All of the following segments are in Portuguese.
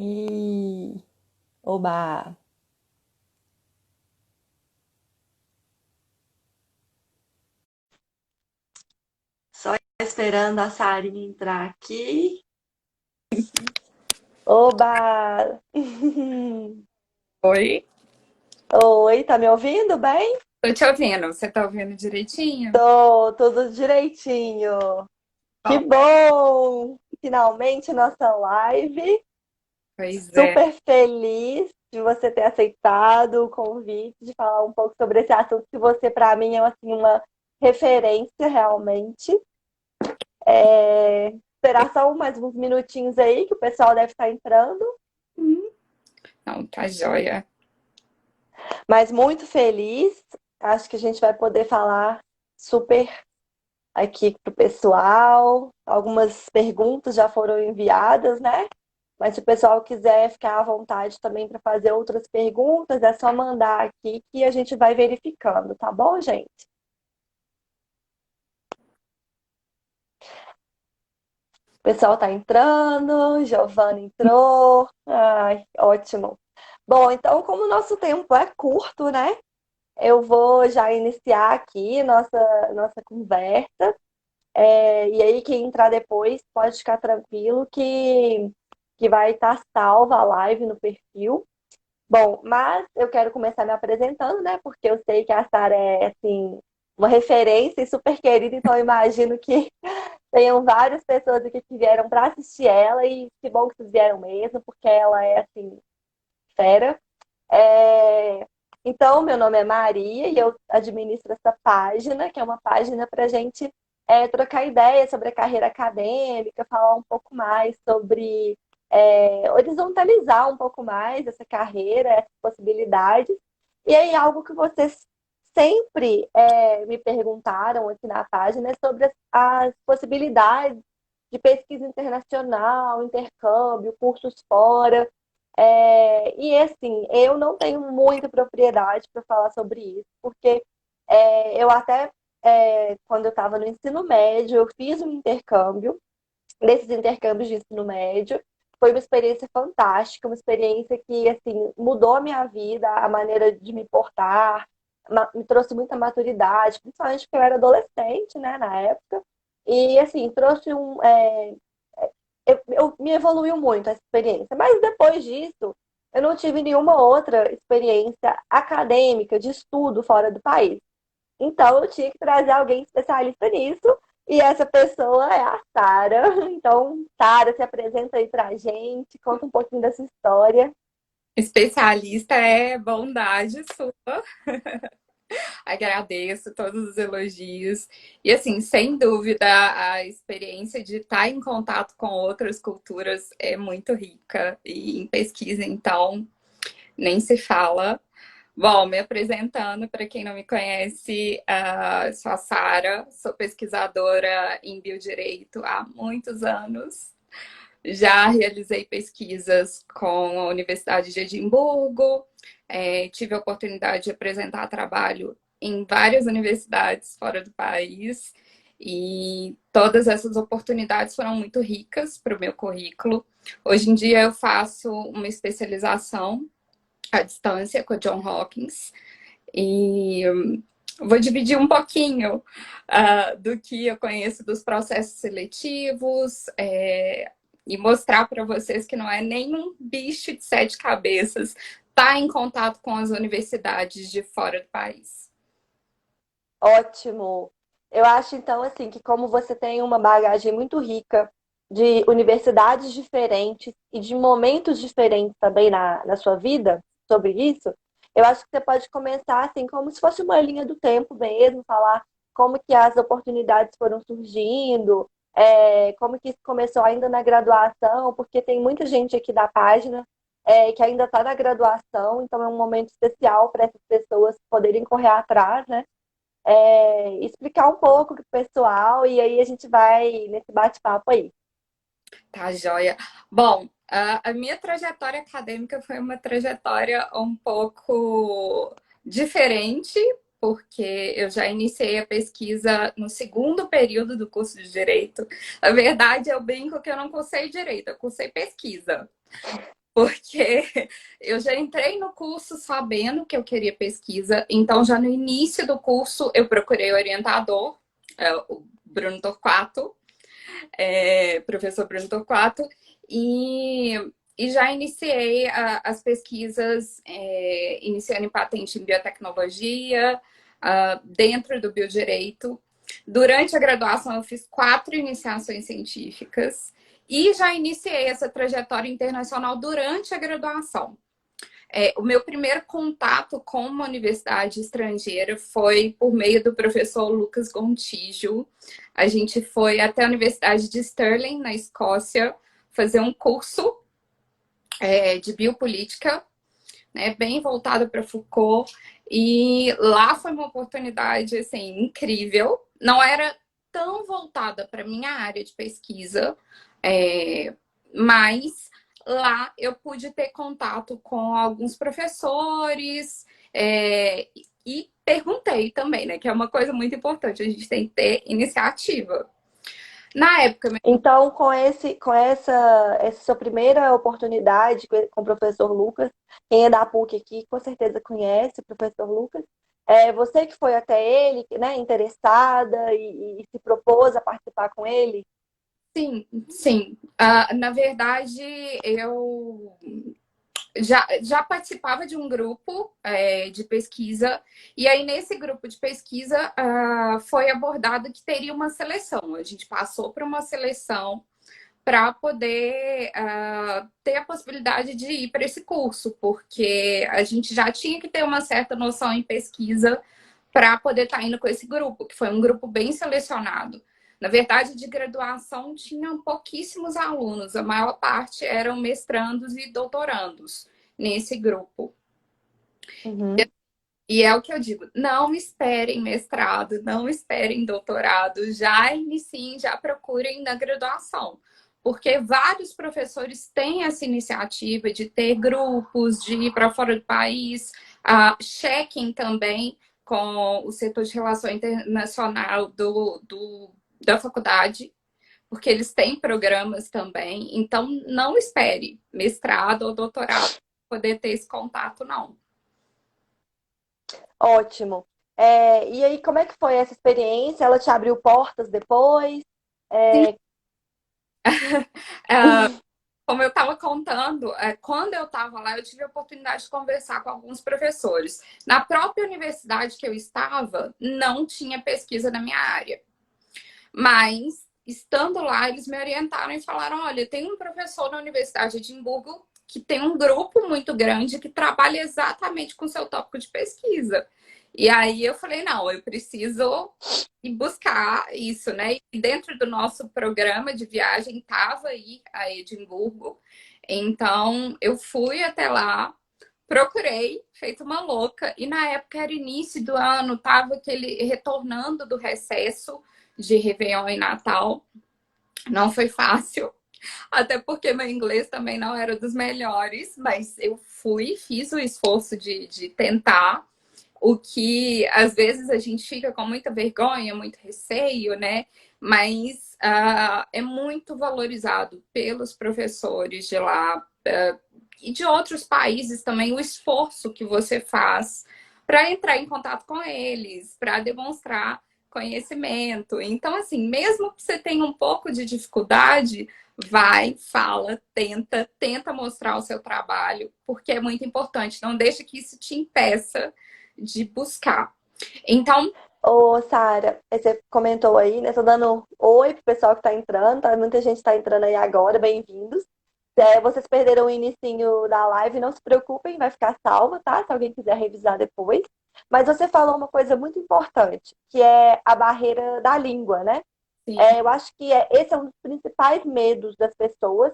E oba! Só esperando a Sarinha entrar aqui. Oba! Oi, Oi, tá me ouvindo bem? tô te ouvindo. Você tá ouvindo direitinho? Tô, tudo direitinho. Que Bom, bom! Finalmente nossa live. pois é. Super feliz de você ter aceitado o convite de falar um pouco sobre esse assunto que você, para mim, é assim, uma referência realmente. Esperar só mais uns minutinhos aí, que o pessoal deve estar entrando. Hum, Não, tá joia. Mas muito feliz. Acho que a gente vai poder falar super aqui pro pessoal. Algumas perguntas já foram enviadas, né? Mas se o pessoal quiser ficar à vontade também para fazer outras perguntas, é só mandar aqui que a gente vai verificando, tá bom, gente? O pessoal tá entrando, Giovana entrou. Ai, ótimo. Bom, então, como o nosso tempo é curto, né? Eu vou já iniciar aqui nossa conversa. E aí, quem entrar depois pode ficar tranquilo que vai estar salva a live no perfil. Bom, mas eu quero começar me apresentando, né? Porque eu sei que a Sara é, assim, uma referência e super querida, então eu imagino que tenham várias pessoas aqui que vieram para assistir ela e que bom que vocês vieram mesmo, porque ela é, assim, fera. É, Então, meu nome é Maria e eu administro essa página, que é uma página para a gente trocar ideias sobre a carreira acadêmica, falar um pouco mais sobre horizontalizar um pouco mais essa carreira, essas possibilidades. E aí, algo que vocês sempre me perguntaram aqui na página é sobre as possibilidades de pesquisa internacional, intercâmbio, cursos fora. E assim, eu não tenho muita propriedade para falar sobre isso, porque eu até, quando eu estava no ensino médio, eu fiz um intercâmbio, desses intercâmbios de ensino médio. Foi uma experiência fantástica, uma experiência que, assim, mudou a minha vida, a maneira de me portar, me trouxe muita maturidade, principalmente porque eu era adolescente, né, na época. E, assim, trouxe me evoluiu muito essa experiência. Mas depois disso, eu não tive nenhuma outra experiência acadêmica, de estudo fora do país. Então, eu tinha que trazer alguém especialista nisso. E essa pessoa é a Sara. Então, Sara, se apresenta aí pra gente, conta um pouquinho dessa história. Especialista é bondade sua. Agradeço todos os elogios. E assim, sem dúvida, a experiência de estar em contato com outras culturas é muito rica. E em pesquisa, então, nem se fala. Bom, me apresentando, para quem não me conhece, sou a Sara, sou pesquisadora em biodireito há muitos anos. Já realizei pesquisas com a Universidade de Edimburgo, tive a oportunidade de apresentar trabalho em várias universidades fora do país, e todas essas oportunidades foram muito ricas para o meu currículo. Hoje em dia eu faço uma especialização à distância com a John Hopkins, e vou dividir um pouquinho do que eu conheço dos processos seletivos, e mostrar para vocês que não é nenhum bicho de sete cabeças estar em contato com as universidades de fora do país. Ótimo. Eu acho, então, assim, que como você tem uma bagagem muito rica de universidades diferentes e de momentos diferentes também na sua vida sobre isso, eu acho que você pode começar, assim, como se fosse uma linha do tempo mesmo, falar como que as oportunidades foram surgindo, como que isso começou ainda na graduação, porque tem muita gente aqui da página que ainda está na graduação, então é um momento especial para essas pessoas poderem correr atrás, né? Explicar um pouco pro pessoal e aí a gente vai nesse bate-papo aí. Tá, joia. Bom, a minha trajetória acadêmica foi uma trajetória um pouco diferente, porque eu já iniciei a pesquisa no segundo período do curso de Direito. A verdade, eu brinco que eu não cursei Direito, eu cursei pesquisa. porque eu já entrei no curso sabendo que eu queria pesquisa, então já no início do curso eu procurei o orientador, o Bruno Torquato, professor Bruno Torquato, e, e já iniciei as pesquisas, iniciando em patente em biotecnologia, dentro do biodireito. Durante a graduação, eu fiz 4 iniciações científicas e já iniciei essa trajetória internacional durante a graduação. O meu primeiro contato com uma universidade estrangeira foi por meio do professor Lucas Gontijo. A gente foi até a Universidade de Stirling, na Escócia, fazer um curso de biopolítica, né, bem voltado para Foucault. E lá foi uma oportunidade assim, incrível. Não era tão voltada para a minha área de pesquisa, mas lá eu pude ter contato com alguns professores e perguntei também, né? Que é uma coisa muito importante, a gente tem que ter iniciativa. Na época, Então, essa sua primeira oportunidade com o professor Lucas, quem é da PUC aqui com certeza conhece o professor Lucas. É você que foi até ele, né, interessada e se propôs a participar com ele? sim, sim. Na verdade, eu já participava de um grupo de pesquisa, e aí nesse grupo de pesquisa foi abordado que teria uma seleção. A gente passou por uma seleção para poder ter a possibilidade de ir para esse curso, porque a gente já tinha que ter uma certa noção em pesquisa para poder estar indo com esse grupo, que foi um grupo bem selecionado. Na verdade, de graduação tinham pouquíssimos alunos, a maior parte eram mestrandos e doutorandos nesse grupo. Uhum. E é o que eu digo, não esperem mestrado, não esperem doutorado, já iniciem, já procurem na graduação. Porque vários professores têm essa iniciativa de ter grupos, de ir para fora do país, chequem também com o setor de relação internacional da faculdade, porque eles têm programas também. Então, não espere mestrado ou doutorado para poder ter esse contato, não. Ótimo. E aí, como é que foi essa experiência? Ela te abriu portas depois? Sim. É, Como eu estava contando, quando eu estava lá, eu tive a oportunidade de conversar com alguns professores. Na própria universidade que eu estava, não tinha pesquisa na minha área. Mas, estando lá, eles me orientaram e falaram: olha, tem um professor na Universidade de Edimburgo que tem um grupo muito grande que trabalha exatamente com o seu tópico de pesquisa. E aí eu falei: não, eu preciso ir buscar isso, né? E dentro do nosso programa de viagem estava aí a Edimburgo. Então eu fui até lá, procurei, feito uma louca, e na época era início do ano, tava aquele retornando do recesso de Réveillon e Natal. Não foi fácil, até porque meu inglês também não era dos melhores, mas eu fui, fiz o esforço de tentar, o que às vezes a gente fica com muita vergonha, muito receio, né? Mas é muito valorizado pelos professores de lá e de outros países também o esforço que você faz para entrar em contato com eles, para demonstrar conhecimento. Então, assim, mesmo que você tenha um pouco de dificuldade, vai, fala, tenta mostrar o seu trabalho, porque é muito importante. Não deixe que isso te impeça de buscar. Então, Ô, Sara, você comentou aí, né? Tô dando oi pro pessoal que tá entrando, tá? Muita gente tá entrando aí agora, bem-vindos. Vocês perderam o inicinho da live, não se preocupem, vai ficar salva, tá? Se alguém quiser revisar depois. Mas você falou uma coisa muito importante, que é a barreira da língua, né? sim, Eu acho que esse é um dos principais medos das pessoas,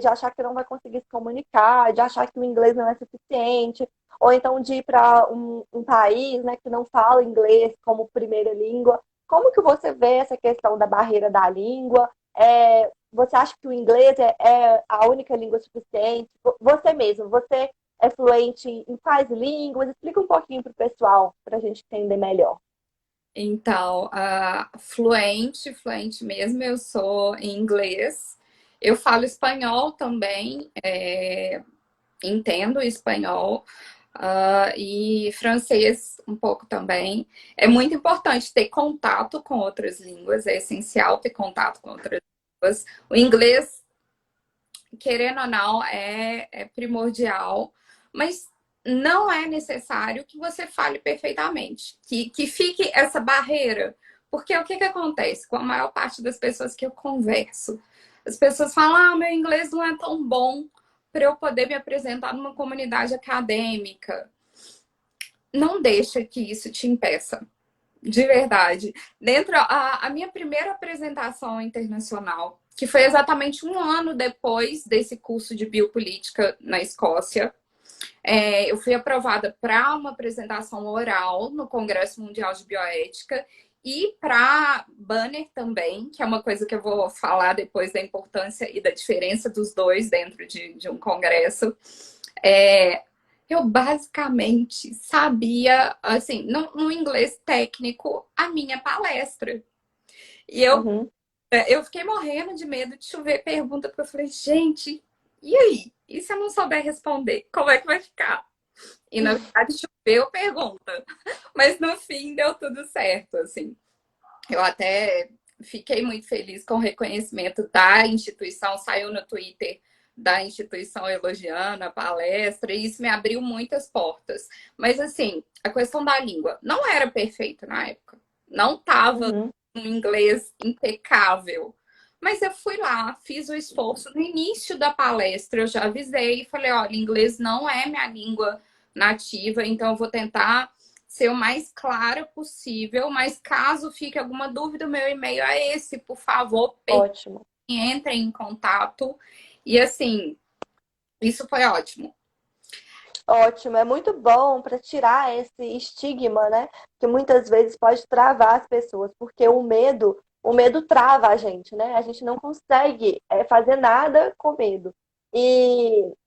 de achar que não vai conseguir se comunicar, de achar que o inglês não é suficiente, ou então de ir para um país, né, que não fala inglês como primeira língua. Como que você vê essa questão da barreira da língua? Você acha que o inglês é a única língua suficiente? Você mesmo, você é fluente em quais línguas? Explica um pouquinho para o pessoal, para a gente entender melhor. então, fluente mesmo, eu sou em inglês. Eu falo espanhol também, entendo espanhol, e francês um pouco também. É muito importante ter contato com outras línguas, é essencial ter contato com outras línguas. O inglês, querendo ou não, é primordial, mas não é necessário que você fale perfeitamente, que fique essa barreira. Porque o que acontece com a maior parte das pessoas que eu converso? As pessoas falam, meu inglês não é tão bom para eu poder me apresentar numa comunidade acadêmica. Não deixa que isso te impeça. De verdade. Dentro a minha primeira apresentação internacional, que foi exatamente um ano depois desse curso de biopolítica na Escócia, eu fui aprovada para uma apresentação oral no Congresso Mundial de Bioética e para banner também, que é uma coisa que eu vou falar depois da importância e da diferença dos dois dentro de um congresso. Eu basicamente sabia, assim, no inglês técnico, a minha palestra. E Uhum. eu fiquei morrendo de medo de chover pergunta, porque eu falei, gente, e aí? E se eu não souber responder, como é que vai ficar? E na verdade choveu pergunta, mas no fim deu tudo certo, assim. Eu até fiquei muito feliz com o reconhecimento da instituição, saiu no Twitter da instituição elogiando a palestra, e isso me abriu muitas portas. Mas, assim, a questão da língua não era perfeita na época, não estava Uhum. um inglês impecável. Mas eu fui lá, fiz o esforço. No início da palestra, eu já avisei e falei: olha, inglês não é minha língua nativa, então eu vou tentar ser o mais clara possível, mas caso fique alguma dúvida, o meu e-mail é esse, por favor, Ótimo. entrem em contato. E assim, isso foi ótimo. Ótimo, é muito bom para tirar esse estigma, né? Que muitas vezes pode travar as pessoas, porque o medo trava a gente, né? A gente não consegue fazer nada com medo.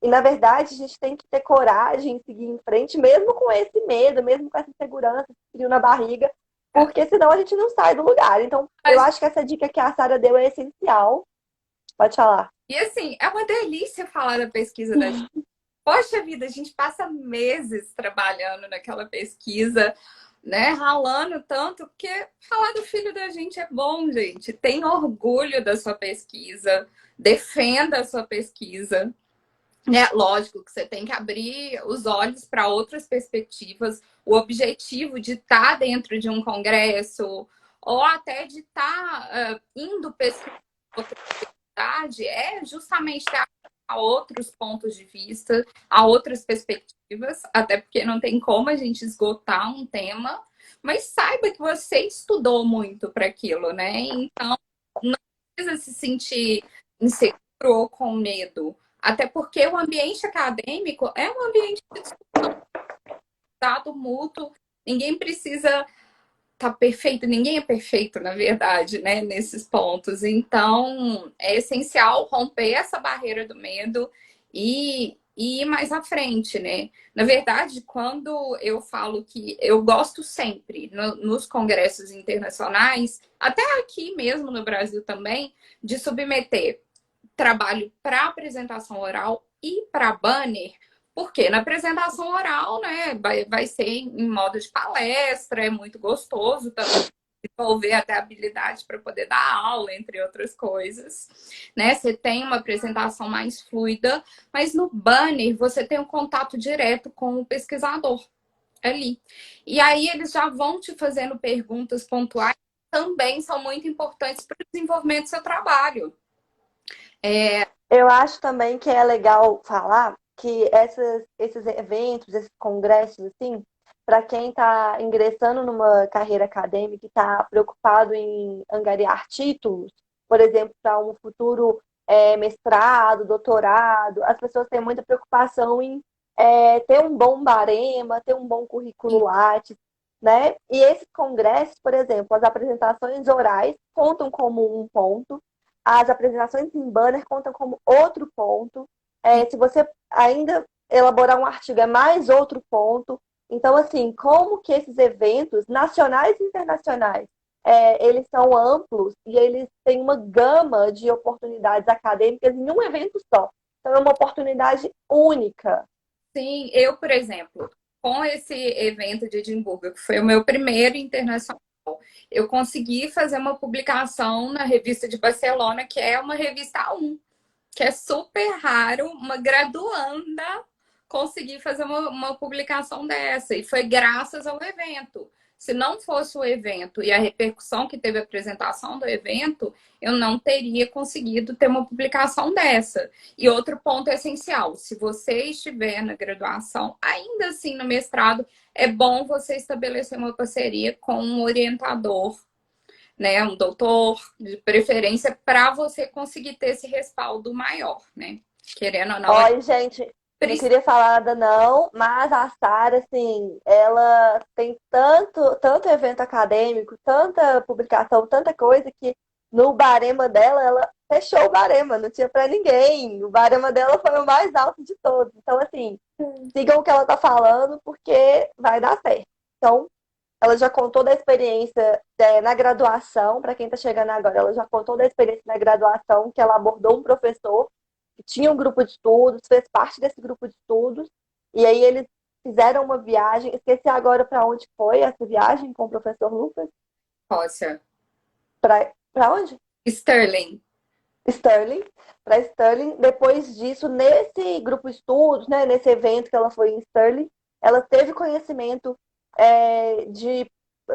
Na verdade, a gente tem que ter coragem em seguir em frente, mesmo com esse medo, mesmo com essa insegurança, esse frio na barriga, porque senão a gente não sai do lugar. Então, eu acho que essa dica que a Sara deu é essencial. Pode falar. E assim, é uma delícia falar da pesquisa da gente. Poxa vida, a gente passa meses trabalhando naquela pesquisa, né? Ralando tanto, porque falar do filho da gente é bom, gente. Tem orgulho da sua pesquisa, defenda a sua pesquisa. É lógico que você tem que abrir os olhos para outras perspectivas. O objetivo de estar dentro de um congresso ou até de estar indo pesquisar outra cidade é justamente ter a outros pontos de vista, a outras perspectivas, até porque não tem como a gente esgotar um tema, mas saiba que você estudou muito para aquilo, né? Então, não precisa se sentir inseguro ou com medo. Até porque o ambiente acadêmico é um ambiente de dado mútuo, ninguém precisa estar perfeito, ninguém é perfeito, na verdade, né, nesses pontos. Então, é essencial romper essa barreira do medo e ir mais à frente, né? Na verdade, quando eu falo que eu gosto sempre, nos congressos internacionais, até aqui mesmo no Brasil também, de submeter trabalho para apresentação oral e para banner, porque na apresentação oral, né, vai ser em modo de palestra, é muito gostoso também desenvolver até habilidade para poder dar aula, entre outras coisas, né? Você tem uma apresentação mais fluida, mas no banner você tem um contato direto com o pesquisador ali. E aí eles já vão te fazendo perguntas pontuais que também são muito importantes para o desenvolvimento do seu trabalho. Eu acho também que é legal falar que esses eventos, esses congressos, assim, para quem está ingressando numa carreira acadêmica e está preocupado em angariar títulos, por exemplo, para um futuro mestrado, doutorado, as pessoas têm muita preocupação em ter um bom barema, ter um bom currículo Lattes, né? E esses congressos, por exemplo, as apresentações orais contam como um ponto, as apresentações em banner contam como outro ponto. Se você ainda elaborar um artigo, é mais outro ponto. Então, assim, como que esses eventos nacionais e internacionais eles são amplos e eles têm uma gama de oportunidades acadêmicas em um evento só. Então, é uma oportunidade única. Sim, eu, por exemplo, com esse evento de Edimburgo, que foi o meu primeiro internacional, eu consegui fazer uma publicação na revista de Barcelona, que é uma revista A1, que é super raro uma graduanda conseguir fazer uma publicação dessa. E foi graças ao evento. Se não fosse o evento e a repercussão que teve a apresentação do evento, eu não teria conseguido ter uma publicação dessa. E outro ponto essencial: se você estiver na graduação, ainda assim no mestrado, é bom você estabelecer uma parceria com um orientador, né, um doutor, de preferência, para você conseguir ter esse respaldo maior, né? Querendo ou não, Olha, gente, não queria falar nada não, mas a Sara, assim, ela tem tanto evento acadêmico, tanta publicação, tanta coisa que no barema dela, ela fechou o barema, não tinha para ninguém. O barema dela foi o mais alto de todos. Então, assim, sigam o que ela tá falando, porque vai dar certo. Então, ela já contou da experiência na graduação, para quem está chegando agora, ela já contou da experiência na graduação, que ela abordou um professor que tinha um grupo de estudos, fez parte desse grupo de estudos, e aí eles fizeram uma viagem. Esqueci agora para onde foi essa viagem com o professor Lucas. Escócia. Para onde? Sterling. Sterling. Para Sterling. Depois disso, nesse grupo de estudos, né, nesse evento que ela foi em Sterling, ela teve conhecimento de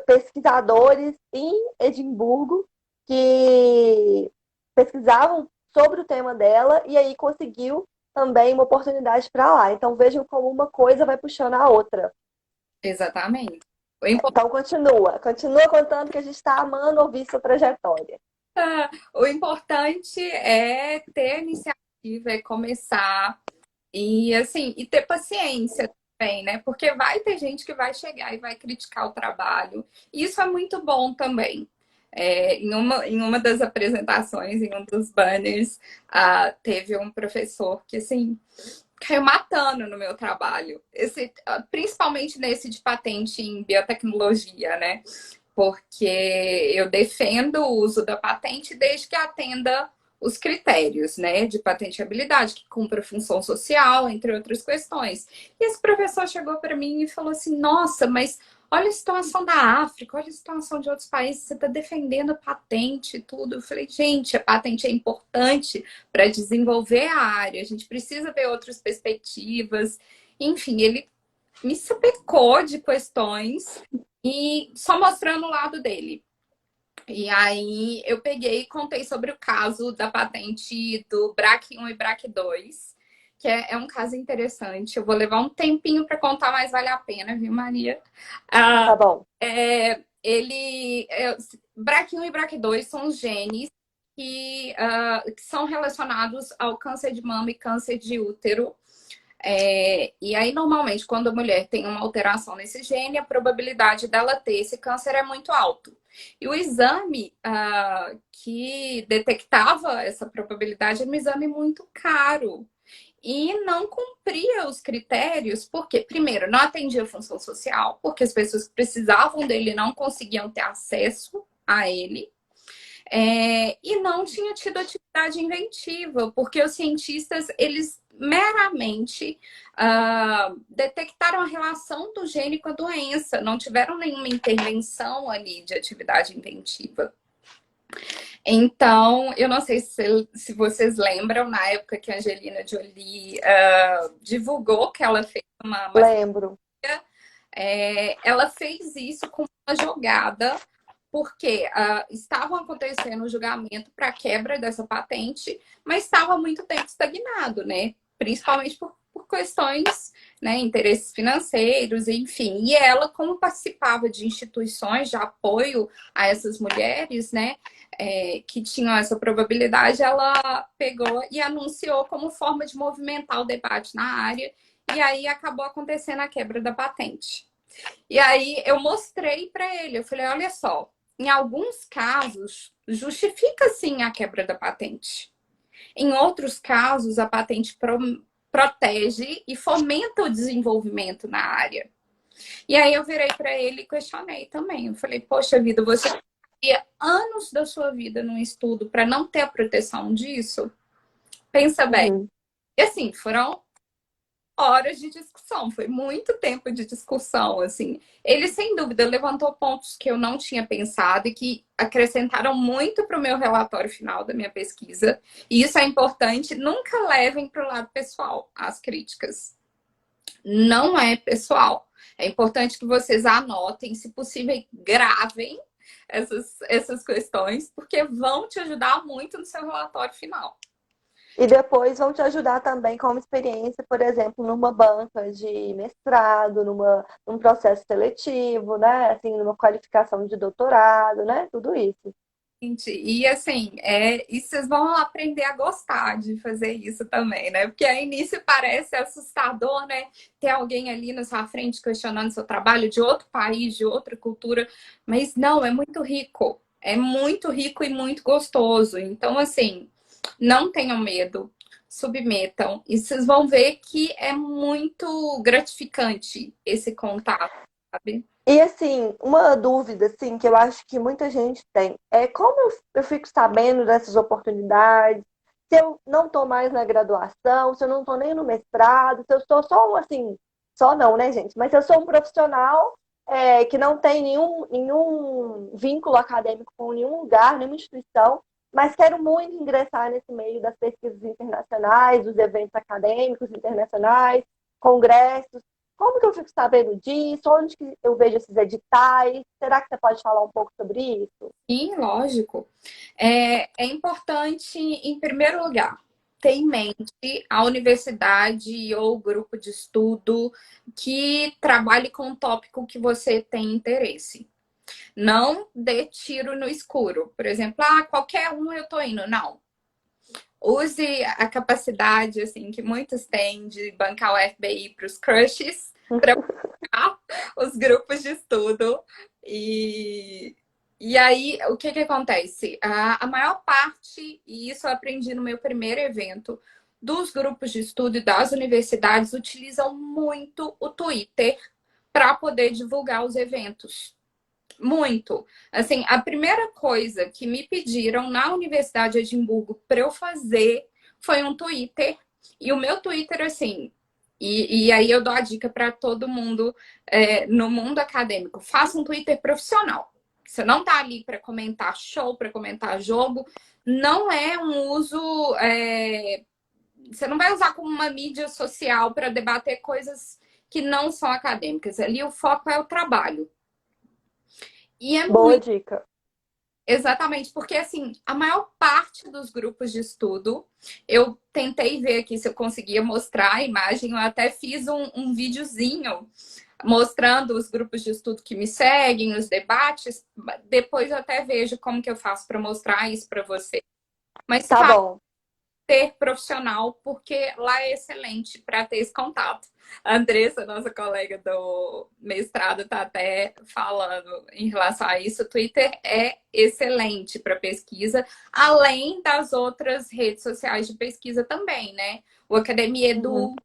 pesquisadores em Edimburgo que pesquisavam sobre o tema dela e aí conseguiu também uma oportunidade para lá. Então vejam como uma coisa vai puxando a outra. Exatamente. Então continua contando que a gente está amando ouvir sua trajetória. O importante é ter iniciativa, é começar e assim, e ter paciência também, né? Porque vai ter gente que vai chegar e vai criticar o trabalho. E isso é muito bom também. Em uma das apresentações, em um dos banners, teve um professor que assim caiu matando no meu trabalho. Principalmente nesse de patente em biotecnologia, né? Porque eu defendo o uso da patente desde que atenda os critérios, né, de patenteabilidade, que cumpra função social, entre outras questões. E esse professor chegou para mim e falou assim: Nossa, mas olha a situação da África, olha a situação de outros países, você está defendendo a patente e tudo. Eu falei: Gente, a patente é importante para desenvolver a área, a gente precisa ver outras perspectivas. Enfim, ele me sapecou de questões e só mostrando o lado dele. E aí eu peguei e contei sobre o caso da patente do BRAC 1 e BRAC 2, que é um caso interessante. Eu vou levar um tempinho para contar, mas vale a pena, viu, Maria? Tá Ah, bom. BRAC 1 e BRAC 2 são os genes que são relacionados ao câncer de mama e câncer de útero. E aí, normalmente, quando a mulher tem uma alteração nesse gene, a probabilidade dela ter esse câncer é muito alto. E o exame que detectava essa probabilidade era um exame muito caro. E não cumpria os critérios, porque, primeiro, não atendia a função social, porque as pessoas que precisavam dele não conseguiam ter acesso a ele. E não tinha tido atividade inventiva, porque os cientistas, eles meramente detectaram a relação do gene com a doença, não tiveram nenhuma intervenção ali de atividade inventiva. Então, eu não sei se vocês lembram, na época que a Angelina Jolie divulgou que ela fez uma Lembro. ela fez isso com uma jogada, porque estavam acontecendo o julgamento para a quebra dessa patente, mas estava muito tempo estagnado, né? Principalmente por questões, né, interesses financeiros, enfim. E ela, como participava de instituições de apoio a essas mulheres, né, que tinham essa probabilidade, ela pegou e anunciou como forma de movimentar o debate na área, e aí acabou acontecendo a quebra da patente. E aí eu mostrei para ele, eu falei: olha só, em alguns casos justifica sim a quebra da patente. Em outros casos, a patente protege e fomenta o desenvolvimento na área. E aí eu virei para ele e questionei também. Eu falei: poxa vida, você anos da sua vida num estudo para não ter a proteção disso, pensa bem. Uhum. E assim, foram horas de discussão, foi muito tempo de discussão, assim. Ele, sem dúvida, levantou pontos que eu não tinha pensado e que acrescentaram muito para o meu relatório final da minha pesquisa. E isso é importante, nunca levem para o lado pessoal as críticas. Não é pessoal. É importante que vocês anotem, se possível, gravem essas questões, porque vão te ajudar muito no seu relatório final. E depois vão te ajudar também com uma experiência, por exemplo, numa banca de mestrado, num processo seletivo, né? Assim, numa qualificação de doutorado, né? Tudo isso. E assim, e vocês vão aprender a gostar de fazer isso também, né? Porque a início parece assustador, né? Ter alguém ali na sua frente questionando seu trabalho de outro país, de outra cultura, mas não, é muito rico. É muito rico e muito gostoso. Então, assim, não tenham medo, submetam, e vocês vão ver que é muito gratificante esse contato, sabe? E assim, uma dúvida assim, que eu acho que muita gente tem é como eu fico sabendo dessas oportunidades, se eu não estou mais na graduação, se eu não estou nem no mestrado, se eu estou só assim, só não, né, gente? Mas se eu sou um profissional que não tem nenhum vínculo acadêmico com nenhum lugar, nenhuma instituição, mas quero muito ingressar nesse meio das pesquisas internacionais, dos eventos acadêmicos internacionais, congressos. Como que eu fico sabendo disso? Onde que eu vejo esses editais? Será que você pode falar um pouco sobre isso? Sim, lógico. É importante, em primeiro lugar, ter em mente a universidade ou grupo de estudo que trabalhe com o tópico que você tem interesse. Não dê tiro no escuro. Por exemplo, qualquer um eu tô indo. Não. Use a capacidade assim que muitos têm de bancar o FBI para os crushes, para os grupos de estudo. E, e aí, o que acontece? A maior parte, e isso eu aprendi no meu primeiro evento, dos grupos de estudo e das universidades utilizam muito o Twitter para poder divulgar os eventos. Muito. Assim, a primeira coisa que me pediram na Universidade de Edimburgo para eu fazer foi um Twitter. E o meu Twitter, assim, e aí eu dou a dica para todo mundo no mundo acadêmico: faça um Twitter profissional. Você não tá ali para comentar show, para comentar jogo. Não é um uso. Você não vai usar como uma mídia social para debater coisas que não são acadêmicas. Ali o foco é o trabalho. E é Boa muito. dica. Exatamente, porque assim, a maior parte dos grupos de estudo, eu tentei ver aqui se eu conseguia mostrar a imagem, eu até fiz um videozinho mostrando os grupos de estudo que me seguem, os debates. Depois eu até vejo como que eu faço para mostrar isso para você. Mas Tá bom. ter profissional, porque lá é excelente para ter esse contato. A Andressa, nossa colega do mestrado, está até falando em relação a isso. O Twitter é excelente para pesquisa, além das outras redes sociais de pesquisa também, né? O Academia Uhum. Edu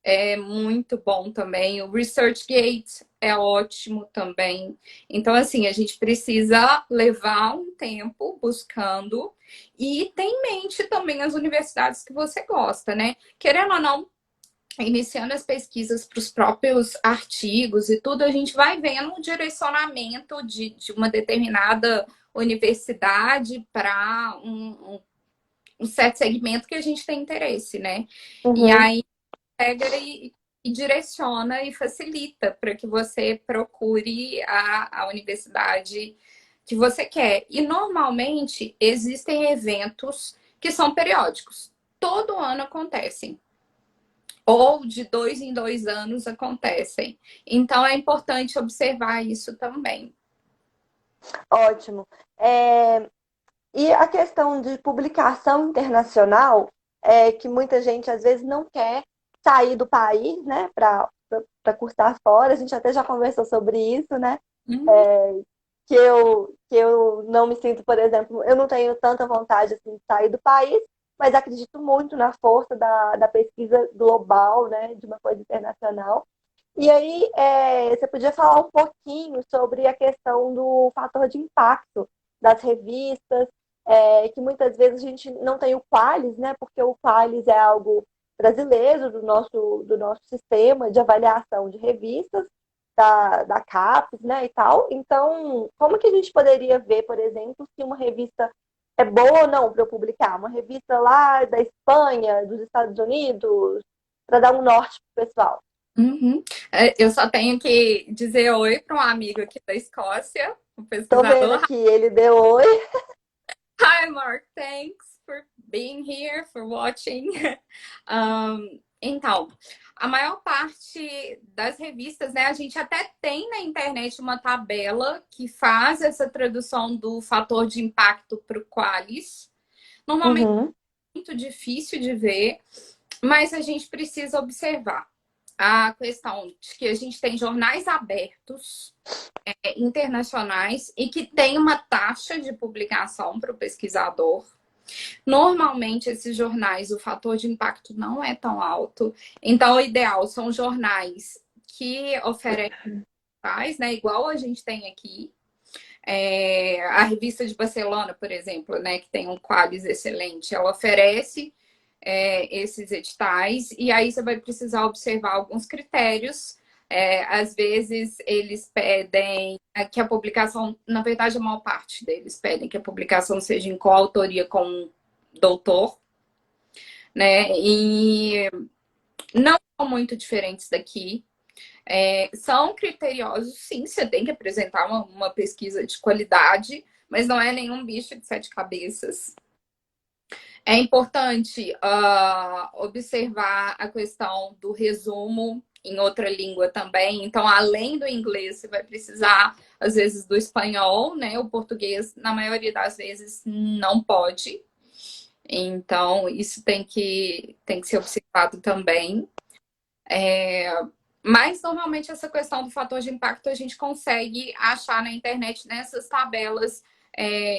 é muito bom também. O ResearchGate é ótimo também. Então, assim, a gente precisa levar um tempo buscando e ter em mente também as universidades que você gosta, né? Querendo ou não, iniciando as pesquisas para os próprios artigos e tudo, a gente vai vendo um direcionamento de uma determinada universidade para um certo segmento que a gente tem interesse, né? E Uhum. aí pega e direciona e facilita para que você procure a universidade que você quer. E normalmente existem eventos que são periódicos. Todo ano acontecem. Ou de 2 em 2 anos acontecem. Então é importante observar isso também. Ótimo. E a questão de publicação internacional é que muita gente às vezes não quer sair do país, né, para cursar fora. A gente até já conversou sobre isso, né? Uhum, Que eu não me sinto, por exemplo, eu não tenho tanta vontade assim, de sair do país, mas acredito muito na força da pesquisa global, né, de uma coisa internacional. E aí, você podia falar um pouquinho sobre a questão do fator de impacto, das revistas, que muitas vezes a gente não tem o Qualis, né? Porque o Qualis é algo brasileiro do nosso sistema de avaliação de revistas, da CAPES, né, e tal. Então, como que a gente poderia ver, por exemplo, se uma revista é boa ou não para eu publicar? Uma revista lá da Espanha, dos Estados Unidos, para dar um norte para o pessoal. Uhum. Eu só tenho que dizer oi para um amigo aqui da Escócia, um Tô vendo pesquisador. aqui, ele deu oi. Hi, Mark. Thanks for being here, for watching. Então, a maior parte das revistas, né, a gente até tem na internet uma tabela que faz essa tradução do fator de impacto para o Qualis. Normalmente Uhum, é muito difícil de ver, mas a gente precisa observar a questão de que a gente tem jornais abertos internacionais e que tem uma taxa de publicação para o pesquisador. Normalmente, esses jornais, o fator de impacto não é tão alto. Então, o ideal são jornais que oferecem, né, igual a gente tem aqui. A revista de Barcelona, por exemplo, né, que tem um Qualis excelente, ela oferece esses editais, e aí você vai precisar observar alguns critérios. Às vezes eles pedem que a publicação, na verdade, a maior parte deles pedem que a publicação seja em coautoria com um doutor, né? E não são muito diferentes daqui. São criteriosos, sim, você tem que apresentar uma pesquisa de qualidade, mas não é nenhum bicho de sete cabeças. É importante observar a questão do resumo em outra língua também. Então, além do inglês, você vai precisar, às vezes, do espanhol, né? O português, na maioria das vezes, não pode. Então, isso tem que ser observado também. Mas, normalmente, essa questão do fator de impacto a gente consegue achar na internet nessas tabelas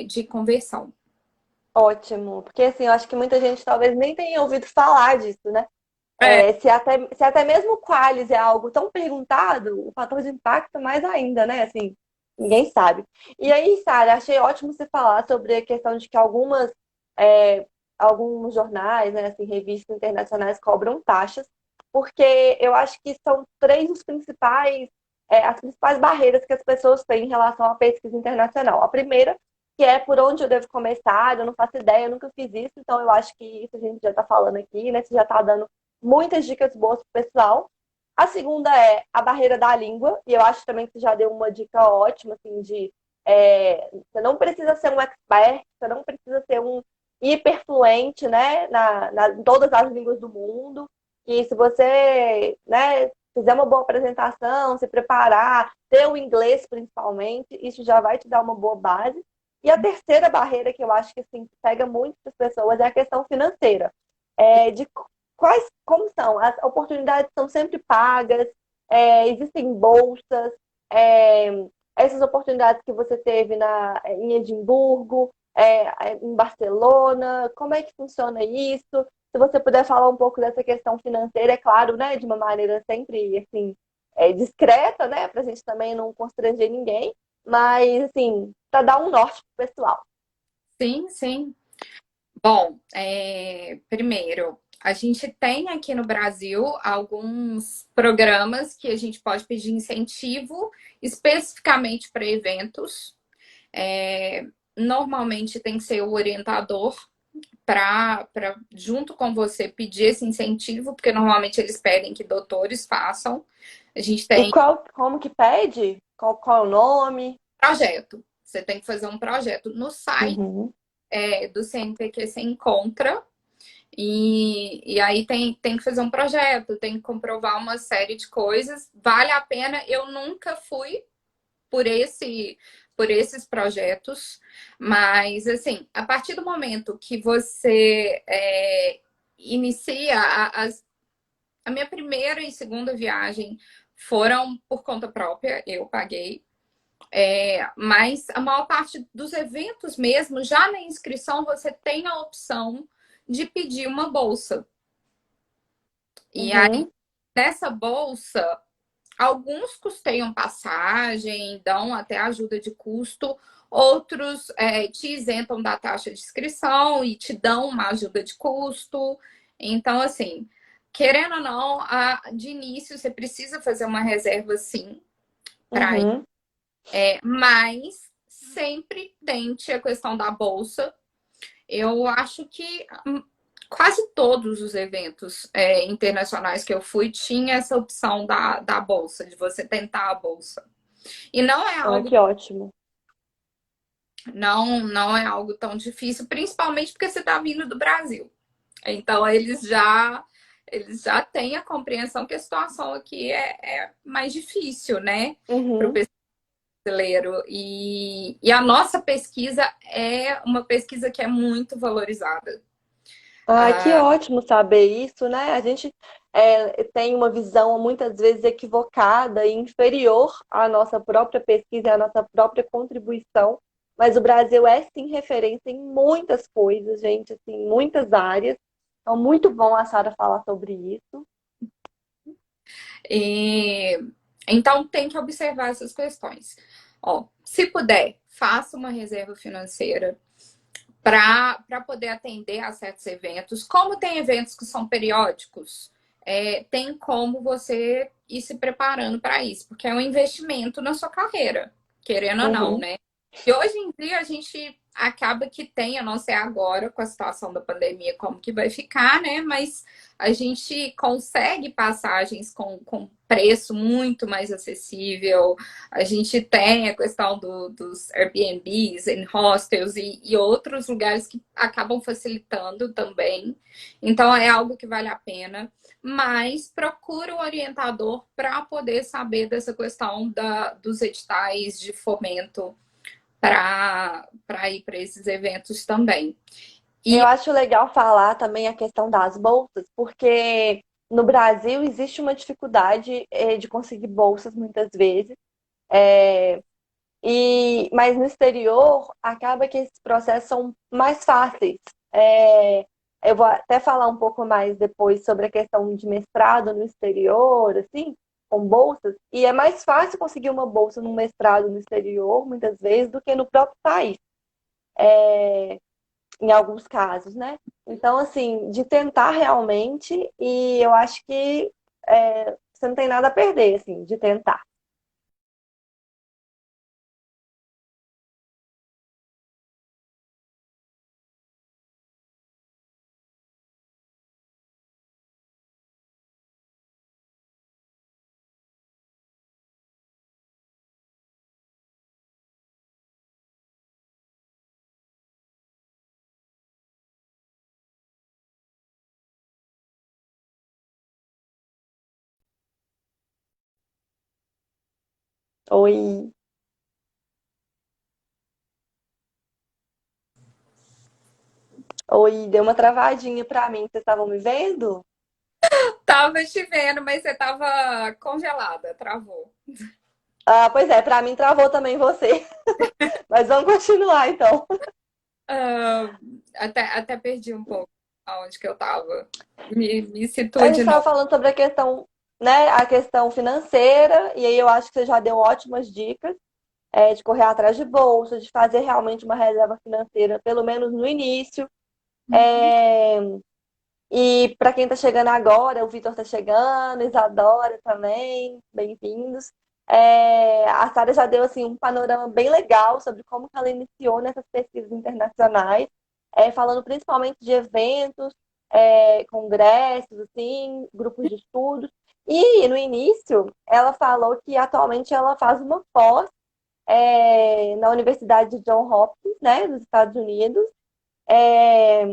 de conversão. ótimo. Porque assim, eu acho que muita gente talvez nem tenha ouvido falar disso, né? É, Se até mesmo o Qualis é algo tão perguntado, o fator de impacto mais ainda, né? Assim, ninguém sabe. E aí, Sara, achei ótimo você falar sobre a questão de que é, alguns jornais, né, assim, revistas internacionais cobram taxas, porque eu acho que são três as principais barreiras que as pessoas têm em relação à pesquisa internacional. A primeira, que é por onde eu devo começar, eu não faço ideia, eu nunca fiz isso, então eu acho que isso a gente já está falando aqui, né? Você já está dando muitas dicas boas pro pessoal. A segunda é a barreira da língua, e eu acho também que você já deu uma dica ótima, assim, você não precisa ser um expert, você não precisa ser um hiperfluente, né, em todas as línguas do mundo. E se você, né, fizer uma boa apresentação, se preparar, ter o inglês principalmente, isso já vai te dar uma boa base. E a terceira barreira que eu acho que assim, pega muito as pessoas é a questão financeira. De como são? As oportunidades são sempre pagas, existem bolsas, é, essas oportunidades que você teve em Edimburgo, em Barcelona, como é que funciona isso? Se você puder falar um pouco dessa questão financeira, é claro, né, de uma maneira sempre assim, discreta, né, para a gente também não constranger ninguém, mas assim, para dar um norte pro pessoal. sim, sim. Bom, primeiro, a gente tem aqui no Brasil alguns programas que a gente pode pedir incentivo especificamente para eventos. É, Normalmente tem que ser o orientador para, junto com você, pedir esse incentivo, porque normalmente eles pedem que doutores façam. A gente E tem como que pede? Qual é o nome? projeto. Você tem que fazer um projeto no site Uhum. do CNPq, você encontra. E aí tem que fazer um projeto, tem que comprovar uma série de coisas. Vale a pena. Eu nunca fui por por esses projetos, mas assim, a partir do momento que você inicia a minha primeira e segunda viagem foram por conta própria, eu paguei. Mas a maior parte dos eventos mesmo, já na inscrição, você tem a opção de pedir uma bolsa. E aí, Uhum. nessa bolsa, alguns custeiam passagem, dão até ajuda de custo, Outros te isentam da taxa de inscrição e te dão uma ajuda de custo. Então, assim, querendo ou não, de início você precisa fazer uma reserva sim para ir, Uhum, mas sempre tente a questão da bolsa. Eu acho que quase todos os eventos internacionais que eu fui tinha essa opção da bolsa, de você tentar a bolsa. E ah, que ótimo. não é algo tão difícil, principalmente porque você está vindo do Brasil. Então eles já têm a compreensão que a situação aqui é mais difícil, né, para o Uhum. brasileiro. E a nossa pesquisa é uma pesquisa que é muito valorizada. Ah, que Ah, ótimo saber isso, né? A gente tem uma visão muitas vezes equivocada e inferior à nossa própria pesquisa e à nossa própria contribuição, mas o Brasil é sim referência em muitas coisas, gente, assim, em muitas áreas. Então, muito bom a Sara falar sobre isso. e, então tem que observar essas questões. Ó, se puder, faça uma reserva financeira para poder atender a certos eventos. Como tem eventos que são periódicos, tem como você ir se preparando para isso, porque é um investimento na sua carreira, querendo ou não, Uhum. né? E hoje em dia a gente acaba que tem, eu não sei agora com a situação da pandemia como que vai ficar, né? Mas a gente consegue passagens com preço muito mais acessível. A gente tem a questão dos Airbnbs, em hostels e outros lugares que acabam facilitando também. Então é algo que vale a pena, mas procura um orientador para poder saber dessa questão dos editais de fomento para ir para esses eventos também. Eu E acho legal falar também a questão das bolsas, porque no Brasil existe uma dificuldade de conseguir bolsas muitas vezes. É, mas no exterior acaba que esses processos são mais fáceis. É, eu vou até falar um pouco mais depois sobre a questão de mestrado no exterior, assim, com bolsas, e é mais fácil conseguir uma bolsa num mestrado no exterior, muitas vezes, do que no próprio país, em alguns casos, né? Então, assim, de tentar realmente, e eu acho que você não tem nada a perder, assim, de tentar. Oi, oi, deu uma travadinha pra mim, vocês estavam me vendo? tava te vendo, mas você tava congelada, travou. Ah, pois é, pra mim travou também você. Mas vamos continuar então. Ah, até perdi um pouco aonde que eu tava. Me A situa gente de estava novo. falando sobre a questão, né, a questão financeira, e aí eu acho que você já deu ótimas dicas, de correr atrás de bolsa, de fazer realmente uma reserva financeira, pelo menos no início. É, E para quem está chegando agora, o Vitor está chegando, Isadora também, bem-vindos. A Sara já deu assim um panorama bem legal sobre como que ela iniciou nessas pesquisas internacionais, falando principalmente de eventos, congressos, assim, grupos de estudos. E no início, ela falou que atualmente ela faz uma pós na Universidade de Johns Hopkins, né, dos Estados Unidos. É,